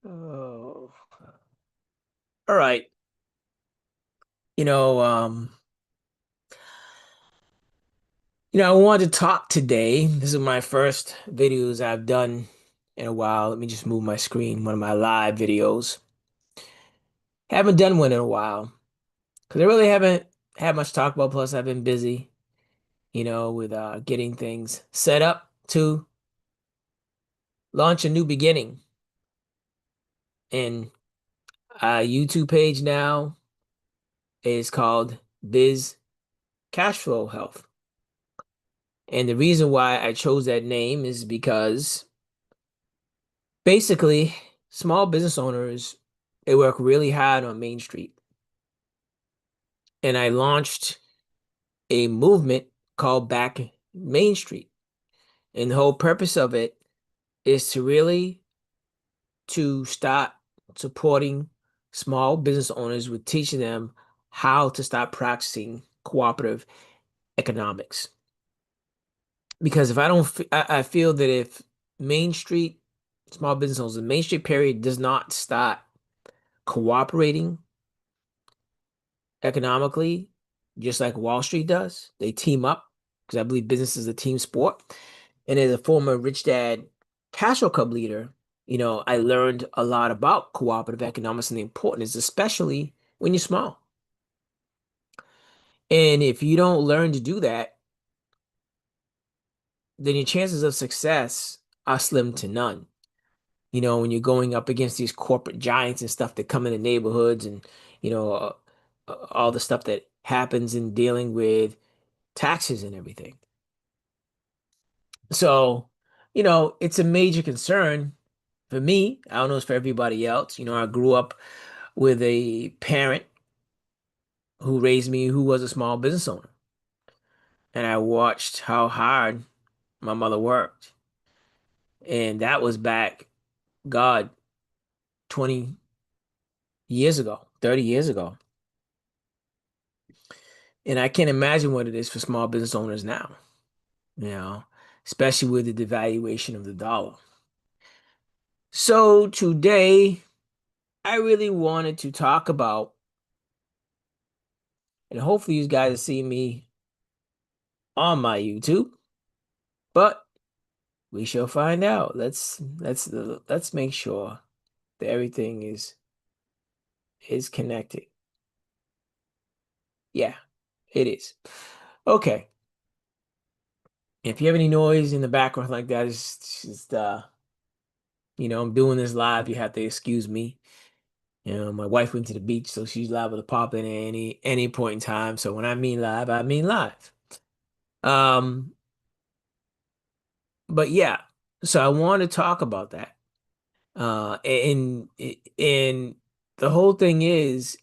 Oh, all right. You know, um, I wanted to talk today. This is my first videos I've done in a while. Let me just move my screen, one of my live videos. Haven't done one in a while because I really haven't had much to talk about. Plus, I've been busy, with getting things set up to launch a new beginning. And YouTube page now is called Biz Cashflow Health. And the reason why I chose that name is because basically, small business owners, they work really hard on Main Street. And I launched a movement called Back Main Street. And the whole purpose of it is to start supporting small business owners with teaching them how to start practicing cooperative economics. Because if I don't, I feel that if Main Street, small business owners, the Main Street period does not start cooperating economically, just like Wall Street does. They team up because I believe business is a team sport. And as a former Rich Dad Cash Flow Club leader, I learned a lot about cooperative economics and the importance, especially when you're small. And if you don't learn to do that, then your chances of success are slim to none. When you're going up against these corporate giants and stuff that come in the neighborhoods and, all the stuff that happens in dealing with taxes and everything. So, it's a major concern for me. I don't know if it's for everybody else. I grew up with a parent who raised me who was a small business owner. And I watched how hard my mother worked. And that was back, God, 20 years ago, 30 years ago. And I can't imagine what it is for small business owners now, you know, especially with the devaluation of the dollar. So today, I really wanted to talk about, and hopefully you guys see me on my YouTube, but we shall find out. Let's make sure that everything is connected. Yeah, it is. Okay. If you have any noise in the background like that, it's just I'm doing this live. You have to excuse me. My wife went to the beach, so she's liable to pop in at any point in time. So when I mean live, I mean live. Um, but yeah, so I want to talk about that. And the whole thing is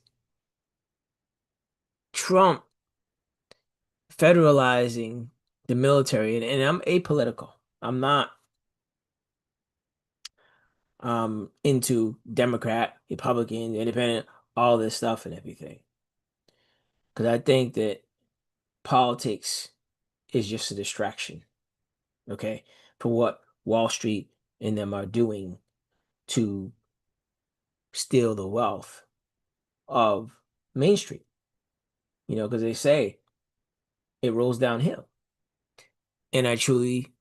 Trump federalizing the military, and I'm apolitical. I'm not into Democrat, Republican, Independent, all this stuff and everything. Because I think that politics is just a distraction, okay, for what Wall Street and them are doing to steal the wealth of Main Street, because they say it rolls downhill. And I truly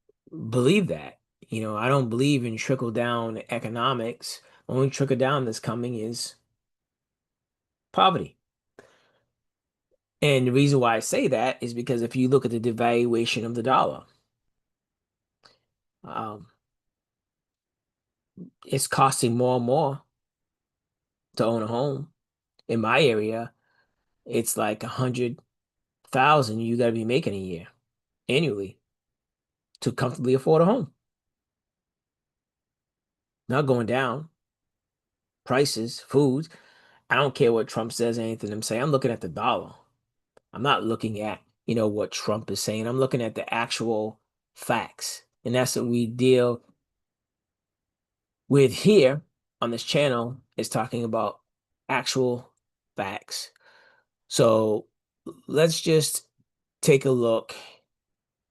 believe that. I don't believe in trickle down economics. Only trickle down that's coming is poverty. And the reason why I say that is because if you look at the devaluation of the dollar, um, it's costing more and more to own a home. In my area, it's like 100,000 you got to be making a year annually to comfortably afford a home. Not going down. Prices, foods. I don't care what Trump says, anything I'm saying. I'm looking at the dollar. I'm not looking at, what Trump is saying. I'm looking at the actual facts. And that's what we deal with here on this channel is talking about actual facts. So let's just take a look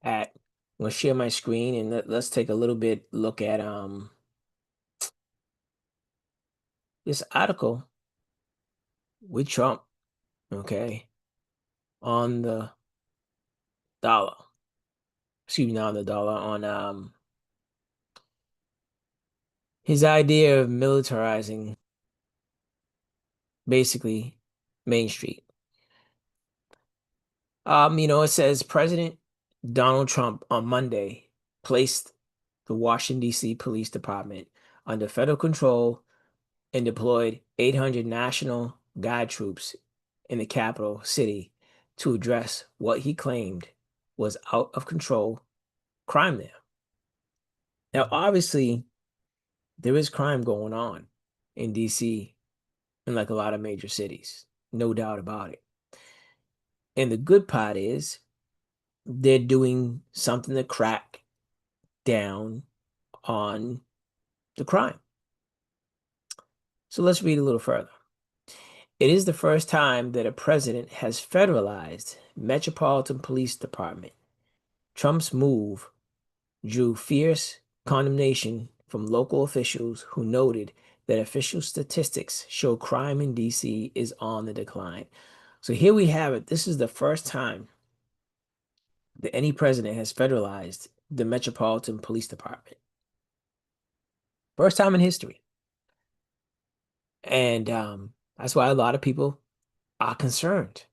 at, I'm gonna share my screen and let's take a little bit look at this article with Trump, okay, on the dollar. Excuse me, not on the dollar, on his idea of militarizing basically Main Street. It says President Donald Trump on Monday placed the Washington, D.C. Police Department under federal control and deployed 800 National Guard troops in the capital city to address what he claimed was out of control crime there. Now, obviously, there is crime going on in DC and like a lot of major cities, no doubt about it. And the good part is they're doing something to crack down on the crime. So let's read a little further. It is the first time that a president has federalized Metropolitan Police Department. Trump's move drew fierce condemnation from local officials who noted that official statistics show crime in DC is on the decline. So here we have it. This is the first time that any president has federalized the Metropolitan Police Department. First time in history. And that's why a lot of people are concerned.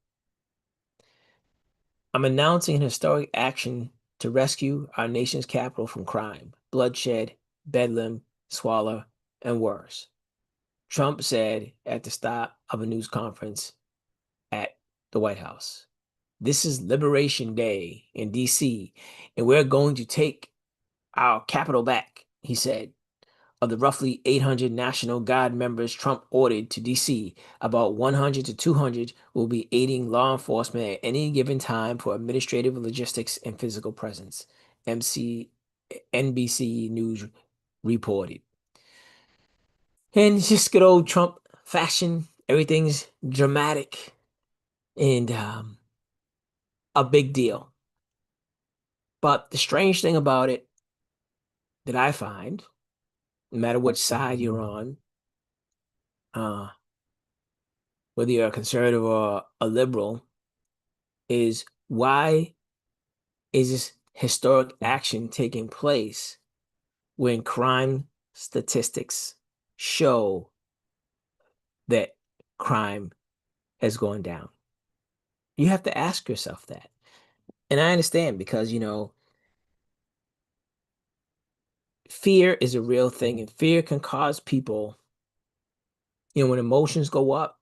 I'm announcing an historic action to rescue our nation's capital from crime, bloodshed, bedlam, squalor, and worse. Trump said at the start of a news conference at the White House. This is Liberation Day in DC, and we're going to take our capital back, he said. Of the roughly 800 National Guard members Trump ordered to DC, about 100 to 200 will be aiding law enforcement at any given time for administrative logistics and physical presence, NBC News reported. And it's just good old Trump fashion. Everything's dramatic and a big deal. But the strange thing about it that I find, no matter which side you're on, uh, whether you're a conservative or a liberal, is why is this historic action taking place when crime statistics show that crime has gone down? You have to ask yourself that. And I understand because, fear is a real thing, and fear can cause people, when emotions go up,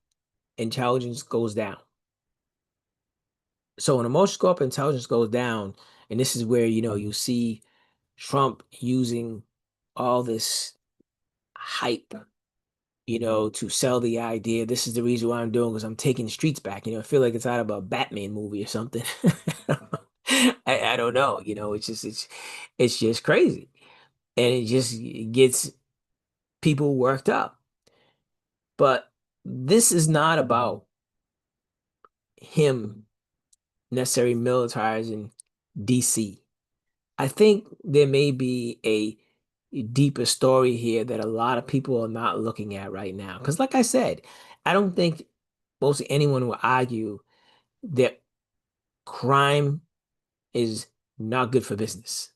intelligence goes down. So when emotions go up, intelligence goes down, and this is where, you see Trump using all this hype, to sell the idea. This is the reason why I'm doing because I'm taking the streets back. I feel like it's out of a Batman movie or something. I don't know. It's just crazy, and it just gets people worked up. But this is not about him necessarily militarizing DC. I think there may be a deeper story here that a lot of people are not looking at right now. Because, like I said, I don't think most anyone will argue that crime is not good for business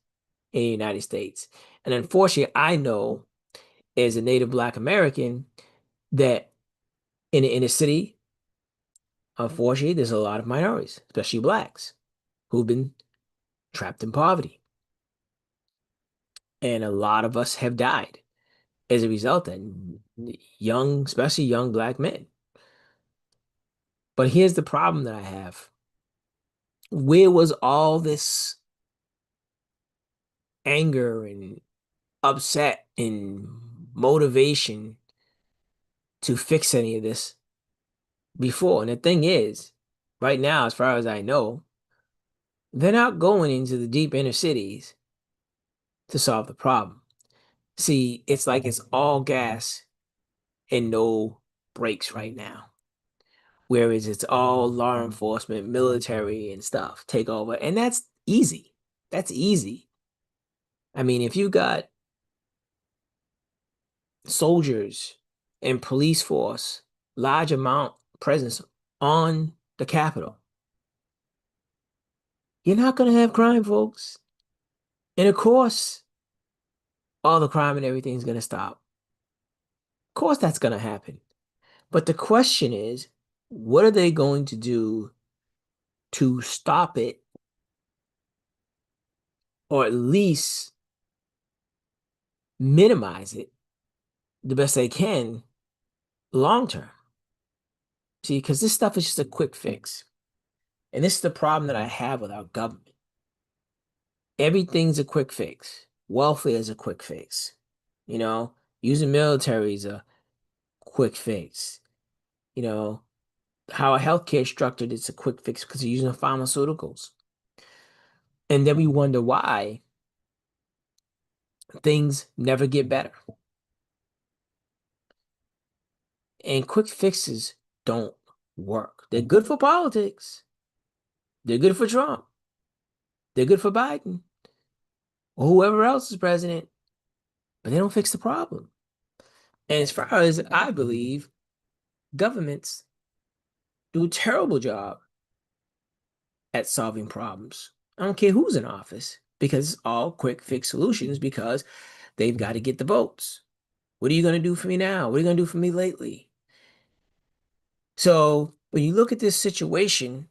in the United States. And unfortunately, I know as a native Black American that in the inner city, unfortunately, there's a lot of minorities, especially Blacks, who've been trapped in poverty. And a lot of us have died as a result, and young, especially young Black men. But here's the problem that I have. Where was all this anger and upset and motivation to fix any of this before? And the thing is, right now, as far as I know, they're not going into the deep inner cities to solve the problem. See, it's like it's all gas and no brakes right now. Whereas it's all law enforcement, military, and stuff take over. And that's easy. That's easy. I mean, if you got soldiers and police force, large amount presence on the Capitol, you're not going to have crime, folks. And of course, all the crime and everything's going to stop. Of course, that's going to happen. But the question is, what are they going to do to stop it, or at least minimize it the best they can long term? See, because this stuff is just a quick fix. And this is the problem that I have with our government. Everything's a quick fix. Welfare is a quick fix. You know, using military is a quick fix. You know, how our healthcare is structured, it's a quick fix because you're using pharmaceuticals. And then we wonder why things never get better. And quick fixes don't work. They're good for politics. They're good for Trump. They're good for Biden or whoever else is president, but they don't fix the problem. And as far as I believe, governments do a terrible job at solving problems. I don't care who's in office because it's all quick fix solutions because they've got to get the votes. What are you going to do for me now? What are you going to do for me lately? So when you look at this situation,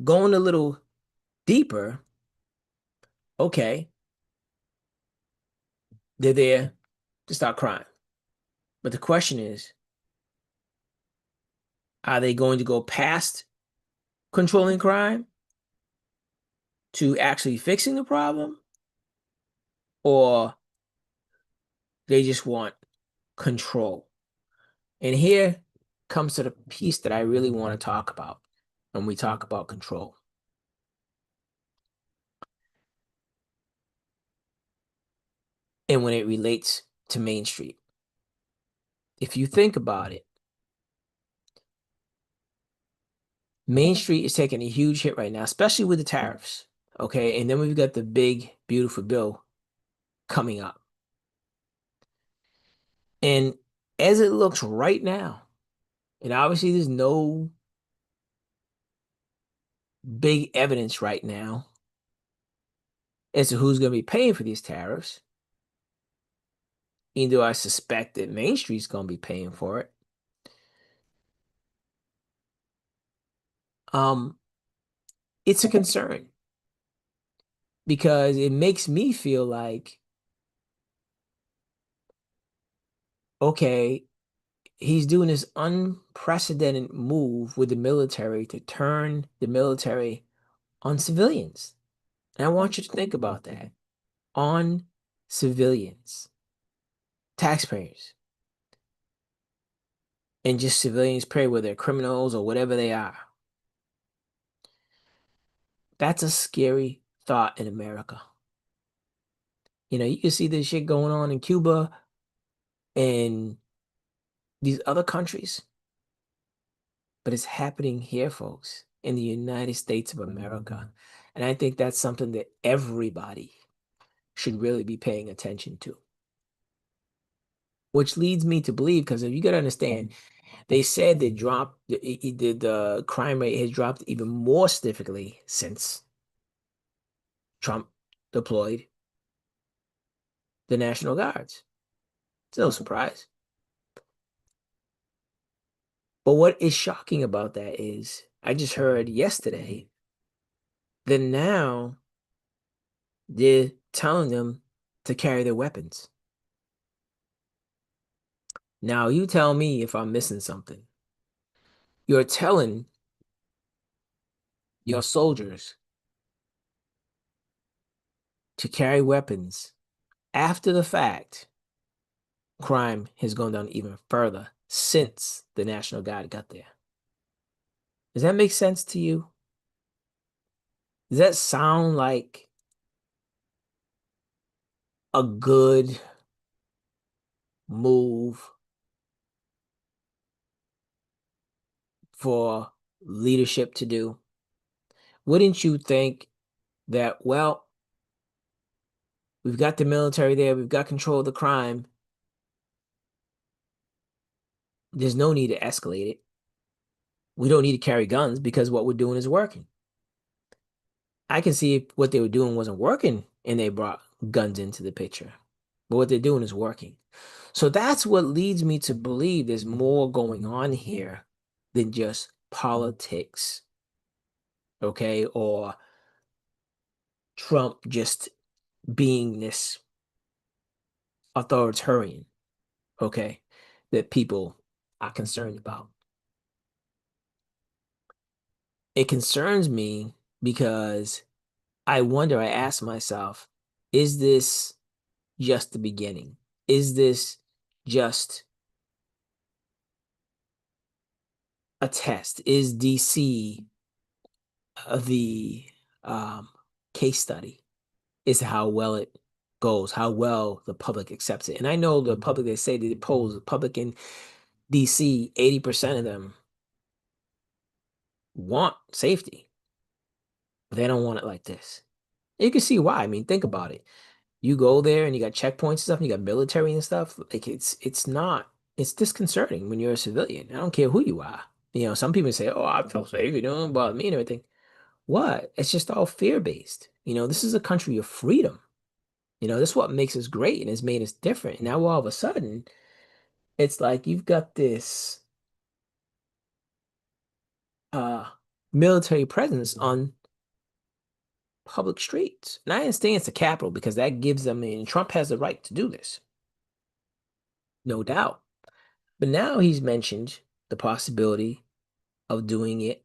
going a little deeper, okay, they're there to stop crime. But the question is, are they going to go past controlling crime to actually fixing the problem? Or they just want control? And here comes to the piece that I really want to talk about when we talk about control. And when it relates to Main Street. If you think about it, Main Street is taking a huge hit right now, especially with the tariffs. Okay. And then we've got the big, beautiful bill coming up. And as it looks right now, and obviously there's no big evidence right now as to who's going to be paying for these tariffs, even though I suspect that Main Street's going to be paying for it. It's a concern because it makes me feel like, okay, he's doing this unprecedented move with the military to turn the military on civilians. And I want you to think about that. On civilians, taxpayers, and just civilians, period, whether they're criminals or whatever they are. That's a scary thought in America. You know, you can see this shit going on in Cuba and these other countries, but it's happening here, folks, in the United States of America. And I think that's something that everybody should really be paying attention to. Which leads me to believe, because if you got to understand, they said they dropped the crime rate has dropped even more significantly since Trump deployed the National Guards. It's no surprise. But what is shocking about that is I just heard yesterday that now they're telling them to carry their weapons. Now you tell me if I'm missing something. You're telling your soldiers to carry weapons after the fact. Crime has gone down even further since the National Guard got there. Does that make sense to you? Does that sound like a good move for leadership to do? Wouldn't you think that, well, we've got the military there, we've got control of the crime. There's no need to escalate it. We don't need to carry guns because what we're doing is working. I can see if what they were doing wasn't working and they brought guns into the picture. But what they're doing is working. So that's what leads me to believe there's more going on here than just politics, okay? Or Trump just being this authoritarian, okay, that people are concerned about. It concerns me because I ask myself, is this just the beginning? Is this just a test? Is DC the um, case study? Is how well it goes, how well the public accepts it. And I know the public, they say they polls, the public in DC, 80% of them want safety, but they don't want it like this. You can see why. I mean, think about it. You go there and you got checkpoints and stuff, and you got military and stuff. Like it's not it's disconcerting when you're a civilian. I don't care who you are. You know, some people say, "Oh, I feel safe. You don't bother me and everything." What? It's just all fear based. You know, this is a country of freedom. You know, this is what makes us great and has made us different. Now all of a sudden, it's like you've got this uh military presence on public streets. And I understand it's the capital because that gives them, and Trump has the right to do this, no doubt. But now he's mentioned the possibility of doing it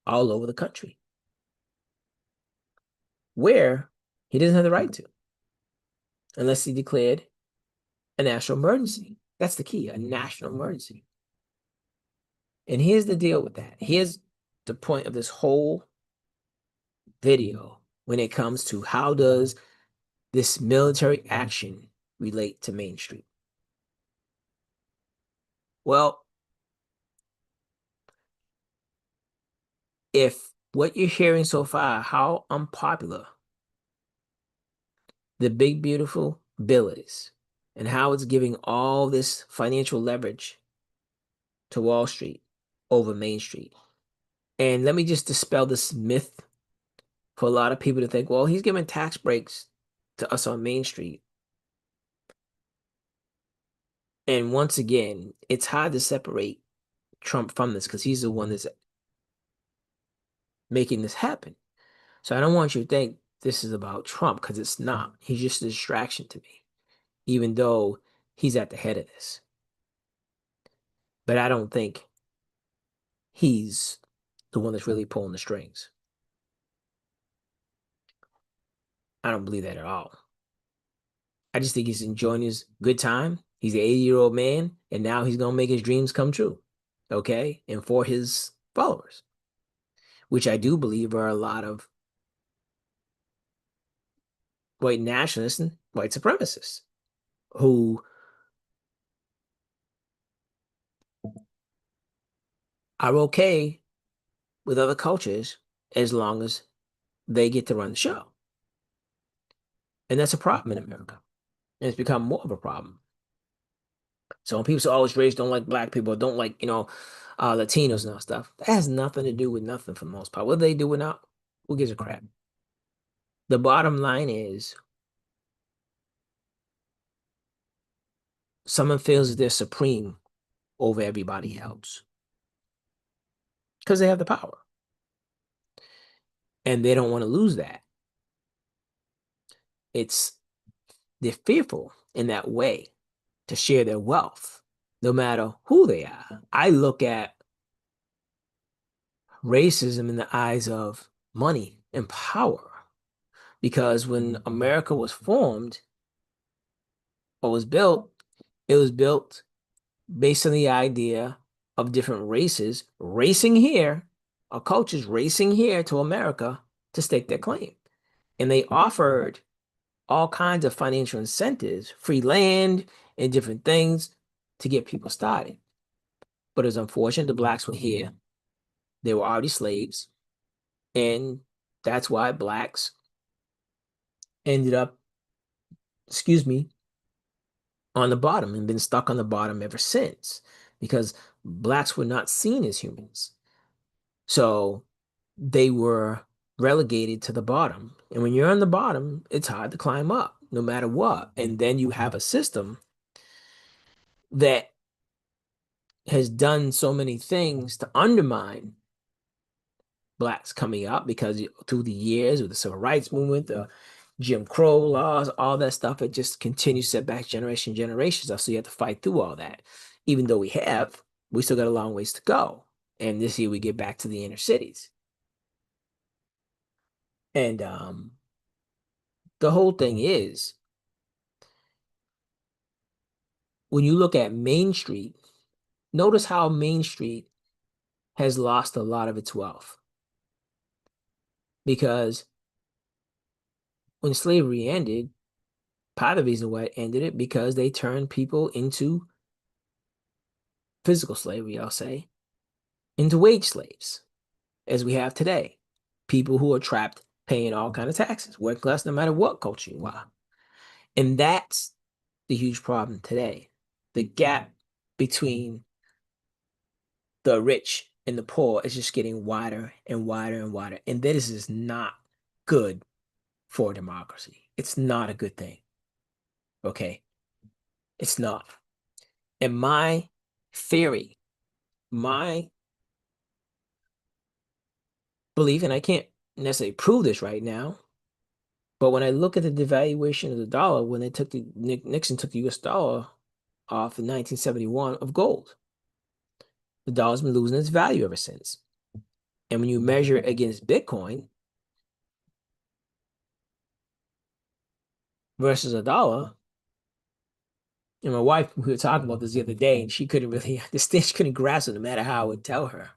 all over the country, where he doesn't have the right to, unless he declared a national emergency. That's the key, a national emergency. And here's the deal with that. Here's the point of this whole video when it comes to how does this military action relate to Main Street? Well, if what you're hearing so far, how unpopular the big beautiful bill is, and how it's giving all this financial leverage to Wall Street over Main Street. And let me just dispel this myth for a lot of people to think, well, he's giving tax breaks to us on Main Street. And once again, it's hard to separate Trump from this because he's the one that's making this happen. So I don't want you to think this is about Trump because it's not. He's just a distraction to me, even though he's at the head of this. But I don't think he's the one that's really pulling the strings. I don't believe that at all. I just think he's enjoying his good time. He's an 80-year-old man, and now he's going to make his dreams come true. Okay? And for his followers, which I do believe are a lot of white nationalists and white supremacists who are okay with other cultures as long as they get to run the show. And that's a problem in America. And it's become more of a problem. So when people say, oh, it's race, don't like black people, don't like, Latinos and all stuff, that has nothing to do with nothing for the most part. What they do now, who gives a crap? The bottom line is someone feels that they're supreme over everybody else because they have the power and they don't want to lose that. It's they're fearful in that way to share their wealth, no matter who they are. I look at racism in the eyes of money and power because when America was formed or was built, it was built based on the idea of different races racing here, or cultures racing here to America to stake their claim. And they offered all kinds of financial incentives, free land and different things to get people started. But it's unfortunate the blacks were here. They were already slaves. And that's why blacks ended up, excuse me, on the bottom and been stuck on the bottom ever since. because blacks were not seen as humans. So they were relegated to the bottom. And when you're on the bottom, it's hard to climb up no matter what. And then you have a system that has done so many things to undermine blacks coming up because through the years with the civil rights movement, the Jim Crow laws, all that stuff, it just continues to set back generations. So you have to fight through all that. Even though we still got a long ways to go. And this year we get back to the inner cities. And the whole thing is, when you look at Main Street, notice how Main Street has lost a lot of its wealth. Because when slavery ended, part of the reason why it ended it, because they turned people into physical slavery, I'll say, into wage slaves, as we have today. People who are trapped paying all kind of taxes, working class, no matter what culture you are. And that's the huge problem today. The gap between the rich and the poor is just getting wider and wider and wider. And this is not good for democracy. It's not a good thing. Okay? It's not. And my theory, my belief, and I can't necessarily prove this right now, but when I look at the devaluation of the dollar, when they took Nixon took the US dollar off in 1971 of gold, the dollar's been losing its value ever since. And when you measure it against Bitcoin versus a dollar, and my wife, we were talking about this the other day, and she couldn't really understand, she couldn't grasp it no matter how I would tell her.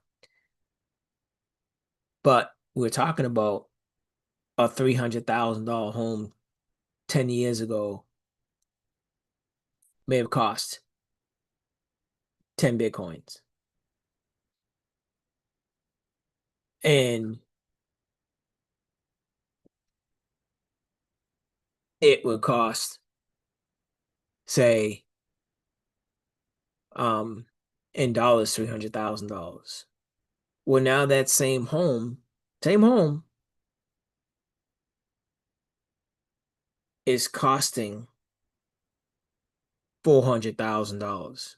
But we were talking about a $300,000 home 10 years ago may have cost 10 Bitcoins. And it would cost, say, in dollars, $300,000. Well, now that same home is costing $400,000.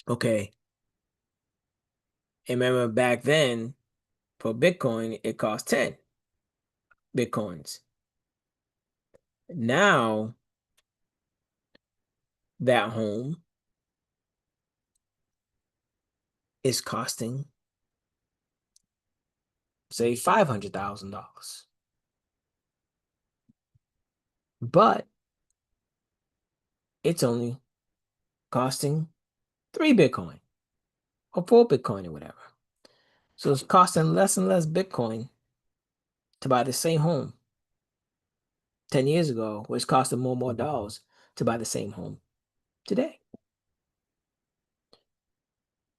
Okay. And remember back then, for Bitcoin, it cost 10 Bitcoins. Now, that home is costing, say, $500,000. But it's only costing 3 Bitcoin or 4 Bitcoin or whatever. So it's costing less and less Bitcoin to buy the same home 10 years ago, where it's costing more and more dollars to buy the same home today.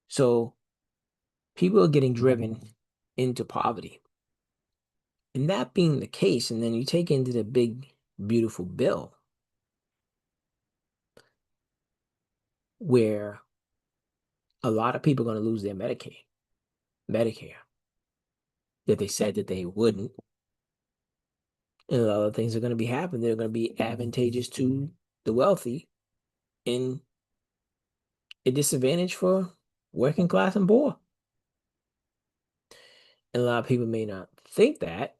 So people are getting driven into poverty. And that being the case, and then you take into the big, beautiful bill where a lot of people are going to lose their Medicare, that they said that they wouldn't. And a lot of things are going to be happening that are going to be advantageous to the wealthy and a disadvantage for working class and poor. And a lot of people may not think that,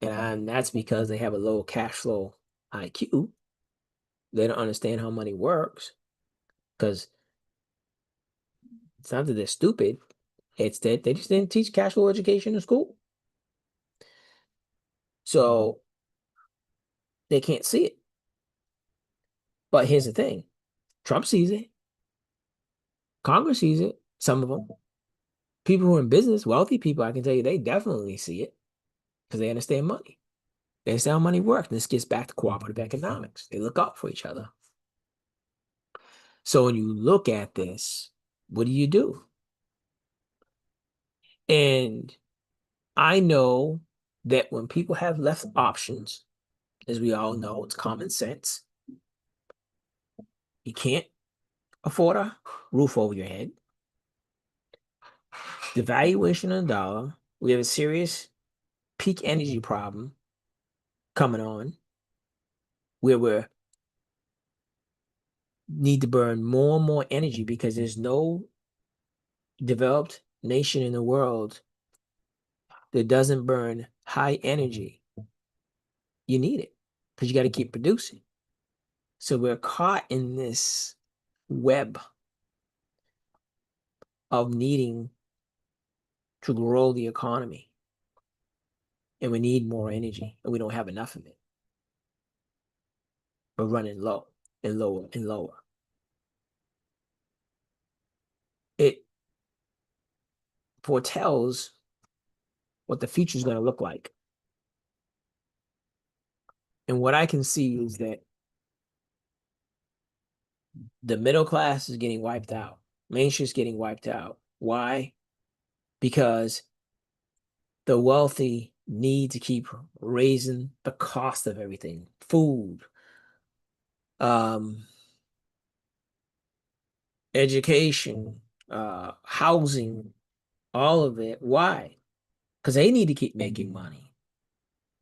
and that's because they have a low cash flow IQ. They don't understand how money works because it's not that they're stupid. It's that they just didn't teach cash flow education in school. So they can't see it. But here's the thing. Trump sees it. Congress sees it. Some of them. People who are in business, wealthy people, I can tell you, they definitely see it because they understand money. They understand how money works. And this gets back to cooperative economics. They look out for each other. So when you look at this, what do? And I know that when people have less options, as we all know, it's common sense. You can't afford a roof over your head, devaluation of the dollar. We have a serious peak energy problem coming on where we need to burn more and more energy because there's no developed nation in the world that doesn't burn high energy. You need it because you got to keep producing. So we're caught in this web of needing to grow the economy. And we need more energy, and we don't have enough of it. We're running low and lower and lower. It foretells what the future is going to look like. And what I can see is that the middle class is getting wiped out. Main Street's getting wiped out. Why? Because the wealthy need to keep raising the cost of everything. Food, education, housing, all of it. Why? Because they need to keep making money.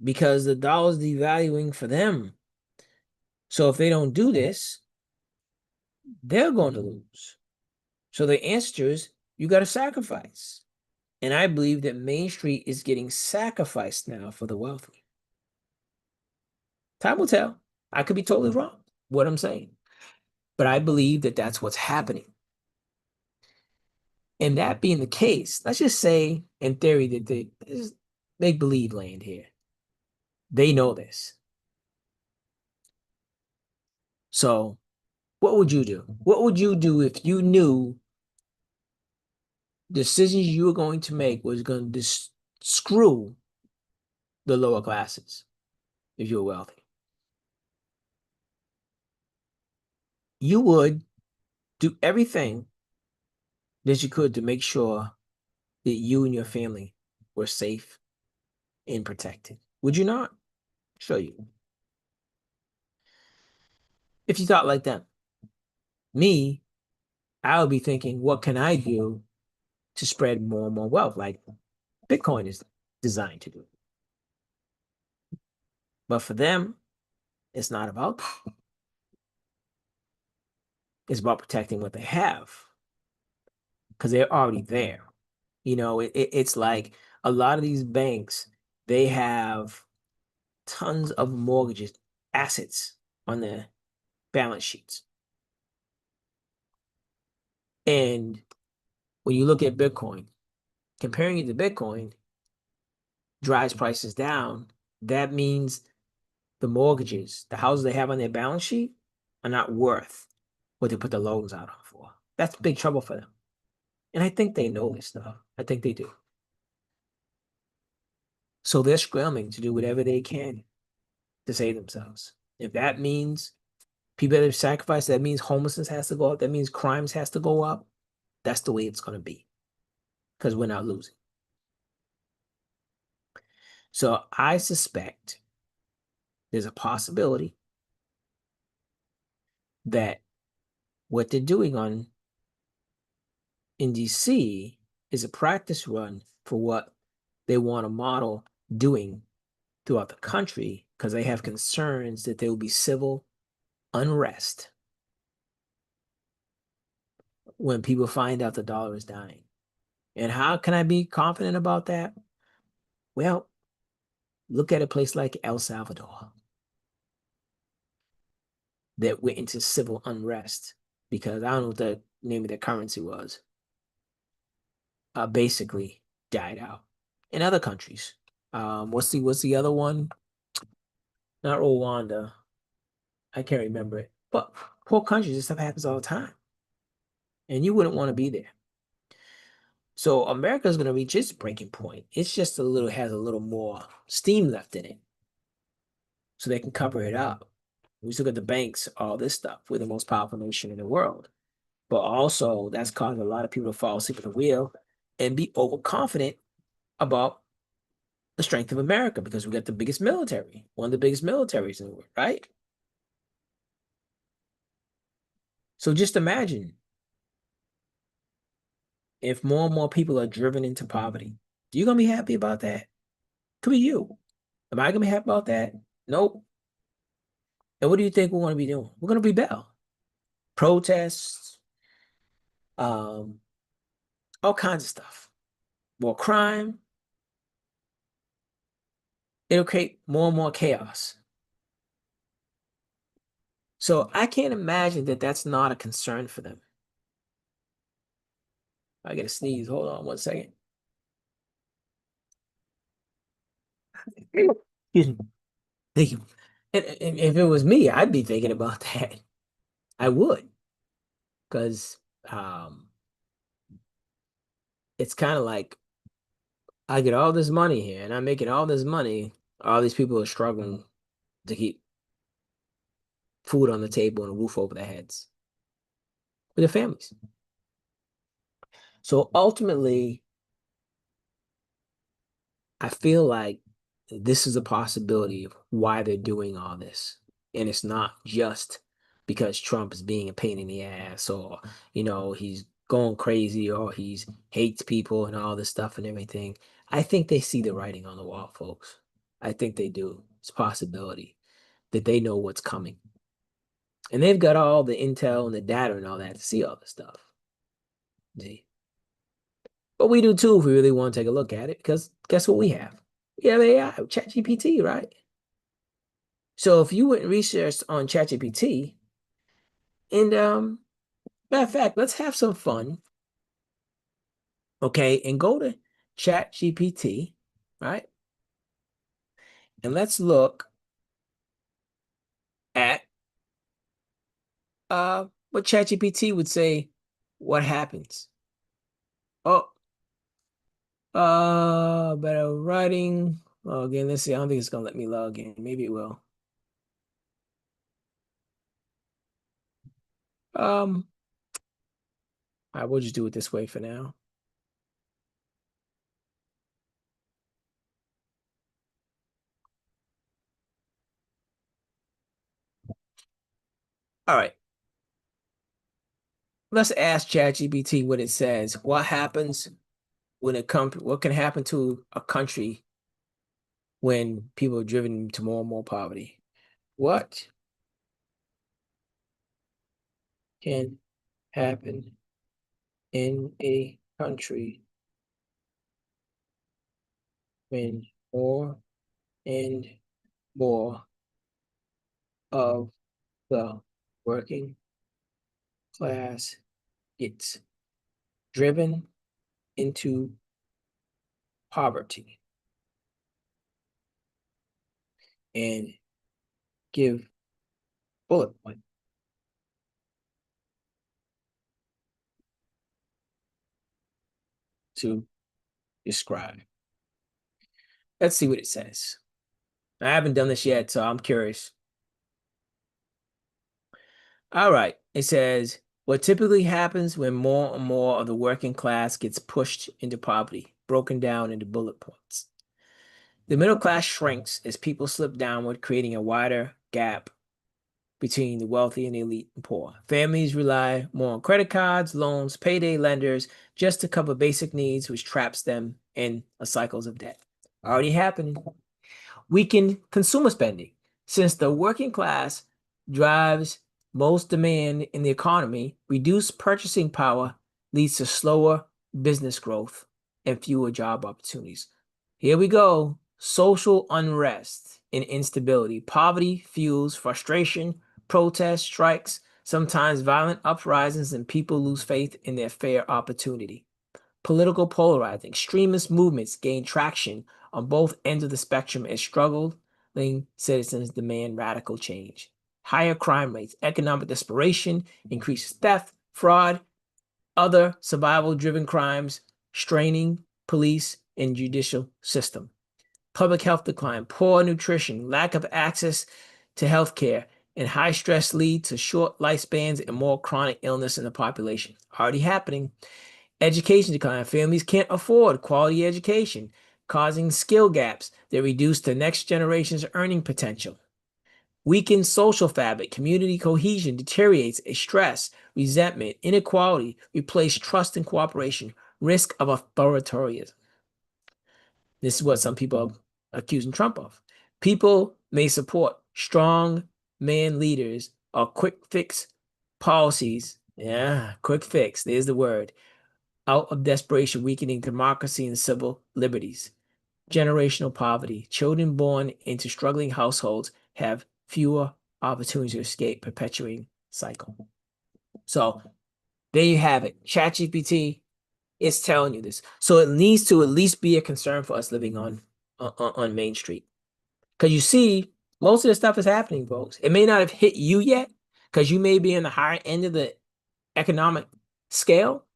Because the dollar's devaluing for them. So if they don't do this, they're going to lose. So the answer is you got to sacrifice. And I believe that Main Street is getting sacrificed now for the wealthy. Time will tell. I could be totally wrong what I'm saying. But I believe that that's what's happening. And that being the case, let's just say in theory that they believe land here. They know this. So what would you do? What would you do if you knew decisions you were going to make was going to screw the lower classes if you're wealthy? You would do everything that you could to make sure that you and your family were safe and protected. Would you not? Show you. If you thought like that, me, I would be thinking, what can I do to spread more and more wealth, like Bitcoin is designed to do? But for them, it's not about that. It's about protecting what they have because they're already there. It's like a lot of these banks, they have tons of mortgages, assets on their balance sheets. And when you look at Bitcoin, comparing it to Bitcoin drives prices down. That means the mortgages, the houses they have on their balance sheet are not worth what they put the loans out on for. That's big trouble for them. And I think they know this stuff. I think they do. So they're scrambling to do whatever they can to save themselves. If that means people have sacrificed, that means homelessness has to go up, that means crimes has to go up, that's the way it's going to be because we're not losing. So I suspect there's a possibility that what they're doing in DC is a practice run for what they want to model doing throughout the country because they have concerns that there will be civil unrest when people find out the dollar is dying. And how can I be confident about that? Well, look at a place like El Salvador that went into civil unrest because I don't know what the name of their currency was, basically died out. In other countries, what's the other one? Not Rwanda. I can't remember it. But poor countries, this stuff happens all the time, and you wouldn't want to be there. So America is going to reach its breaking point. It's just has a little more steam left in it, so they can cover it up. We still got the banks, all this stuff. We're the most powerful nation in the world. But also, that's causing a lot of people to fall asleep at the wheel and be overconfident about the strength of America because we got the biggest military, one of the biggest militaries in the world, right? So just imagine if more and more people are driven into poverty. You gonna be happy about that? Could be you. Am I gonna be happy about that? Nope. And what do you think we're gonna be doing? We're gonna rebel. Protests, um, all kinds of stuff. More crime. It'll create more and more chaos. So I can't imagine that that's not a concern for them. I get a sneeze. Hold on 1 second. Excuse me. Thank you. And if it was me, I'd be thinking about that. I would, because um, it's kind of like I get all this money here, and I'm making all this money. All these people are struggling to keep food on the table and a roof over their heads with their families. So ultimately, I feel like this is a possibility of why they're doing all this. And it's not just because Trump is being a pain in the ass or, he's going crazy or he's hates people and all this stuff and everything. I think they see the writing on the wall, folks. I think they do. It's a possibility that they know what's coming. And they've got all the intel and the data and all that to see all this stuff. See? But we do too if we really want to take a look at it, because guess what we have? We have AI, ChatGPT, right? So if you went and researched on ChatGPT, and matter of fact, let's have some fun, okay? And go to ChatGPT, right? And let's look at what ChatGPT would say what happens. Oh, better writing. Oh, again, let's see. I don't think it's gonna let me log in. Maybe it will. Um, I will just do it this way for now. All right. Let's ask ChatGPT what it says. What happens when it comes, what can happen to a country when people are driven to more and more poverty? What can happen in a country when more and more of the working class gets driven into poverty? And give bullet point to describe. Let's see what it says. I haven't done this yet, so I'm curious. All right. It says, what typically happens when more and more of the working class gets pushed into poverty, broken down into bullet points. The middle class shrinks as people slip downward, creating a wider gap between the wealthy and the elite and poor. Families rely more on credit cards, loans, payday lenders just to cover basic needs, which traps them in a cycles of debt. Already happening. Weaken consumer spending. Since the working class drives most demand in the economy, reduced purchasing power leads to slower business growth and fewer job opportunities. Here we go. Social unrest and instability. Poverty fuels frustration, protests, strikes, sometimes violent uprisings, and people lose faith in their fair opportunity. Political polarizing. Extremist movements gain traction on both ends of the spectrum as struggling citizens demand radical change. Higher crime rates, economic desperation, increased theft, fraud, other survival-driven crimes, straining police and judicial system. Public health decline, poor nutrition, lack of access to health care, and high stress lead to short lifespans and more chronic illness in the population. Already happening. Education decline. Families can't afford quality education, causing skill gaps that reduce the next generation's earning potential. Weakened social fabric, community cohesion deteriorates, a stress, resentment, inequality replace trust and cooperation, risk of authoritarianism. This is what some people are accusing Trump of. People may support strong man leaders or quick fix policies. Yeah, quick fix, there's the word. Out of desperation, weakening democracy and civil liberties. Generational poverty. Children born into struggling households have fewer opportunities to escape, perpetuating cycle. So there you have it. ChatGPT is telling you this. So it needs to at least be a concern for us living on Main Street. Because you see, most of the stuff is happening, folks. It may not have hit you yet, because you may be in the higher end of the economic scale.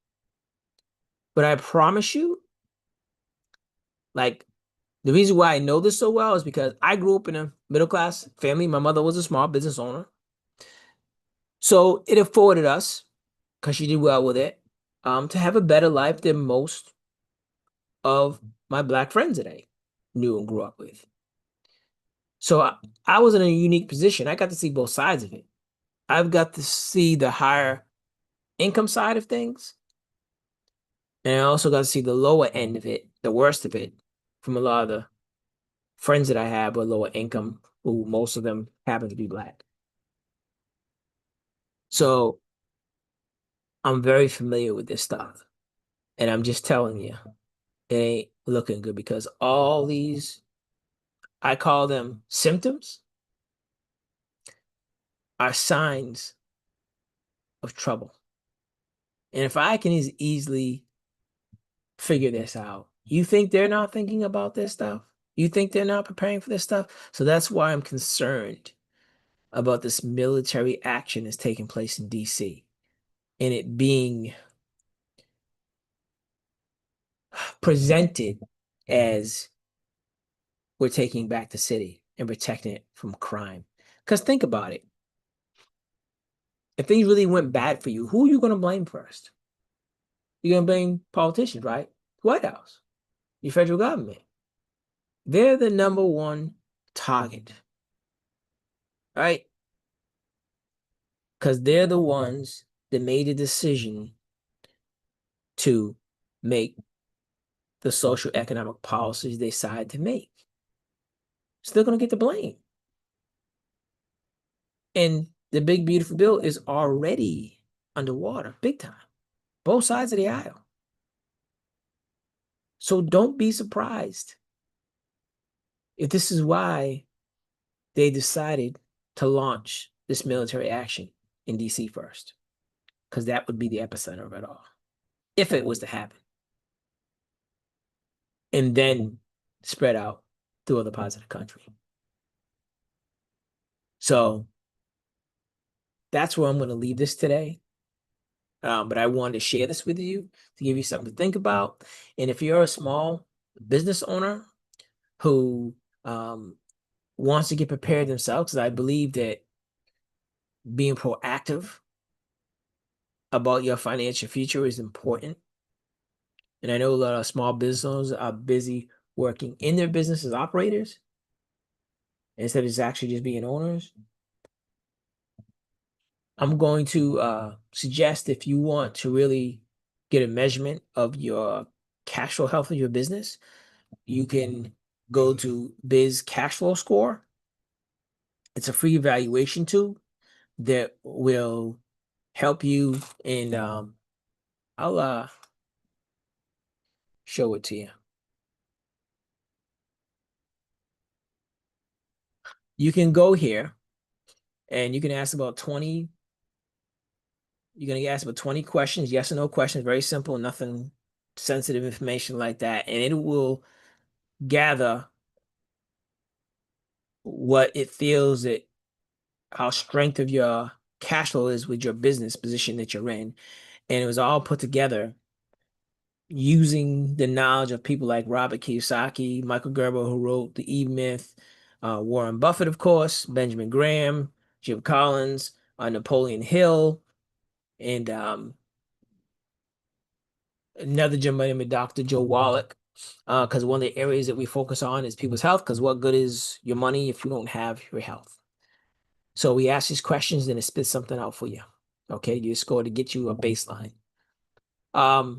But I promise you, like, the reason why I know this so well is because I grew up in a middle class family. My mother was a small business owner. So it afforded us, because she did well with it, to have a better life than most of my Black friends that I knew and grew up with. So I was in a unique position. I got to see both sides of it. I've got to see the higher income side of things. And I also got to see the lower end of it, the worst of it, from a lot of the friends that I have with lower income, who most of them happen to be Black. So I'm very familiar with this stuff. And I'm just telling you, it ain't looking good, because all these, I call them symptoms, are signs of trouble. And if I can easily figure this out, you think they're not thinking about this stuff? You think they're not preparing for this stuff? So that's why I'm concerned about this military action that's taking place in DC, and it being presented as we're taking back the city and protecting it from crime. Because think about it. If things really went bad for you, who are you going to blame first? You're going to blame politicians, right? White House, your federal government. They're the number one target, right? Because they're the ones that made a decision to make the social economic policies they decided to make. Still going to get the blame. And the big, beautiful bill is already underwater, big time. Both sides of the aisle. So don't be surprised if this is why they decided to launch this military action in DC first, because that would be the epicenter of it all, if it was to happen, and then spread out through other parts of the country. So that's where I'm going to leave this today. But I wanted to share this with you to give you something to think about. And if you're a small business owner who wants to get prepared themselves, because I believe that being proactive about your financial future is important. And I know a lot of small business owners are busy working in their business as operators instead of just actually just being owners. I'm going to suggest, if you want to really get a measurement of your cash flow health of your business, you can go to Biz Cash Flow Score. It's a free evaluation tool that will help you, and I'll show it to you. You can go here and you can ask about 20. You're going to get asked about 20 questions, yes or no questions, very simple, nothing sensitive information like that. And it will gather what it feels that how strength of your cash flow is with your business position that you're in. And it was all put together using the knowledge of people like Robert Kiyosaki, Michael Gerber, who wrote The E-Myth, Warren Buffett, of course, Benjamin Graham, Jim Collins, Napoleon Hill, and another gentleman, Dr. Joe Wallach, because one of the areas that we focus on is people's health, because what good is your money if you don't have your health? So we ask these questions and it spits something out for you. Okay, you score to get you a baseline. All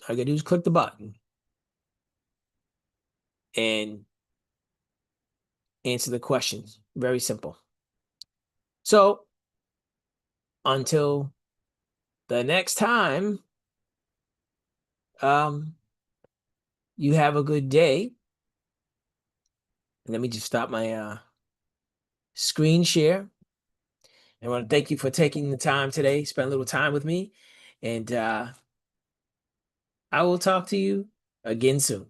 you gotta do is click the button and answer the questions. Very simple. So until the next time, um, you have a good day. And let me just stop my screen share. I want to thank you for taking the time today, spend a little time with me, and I will talk to you again soon.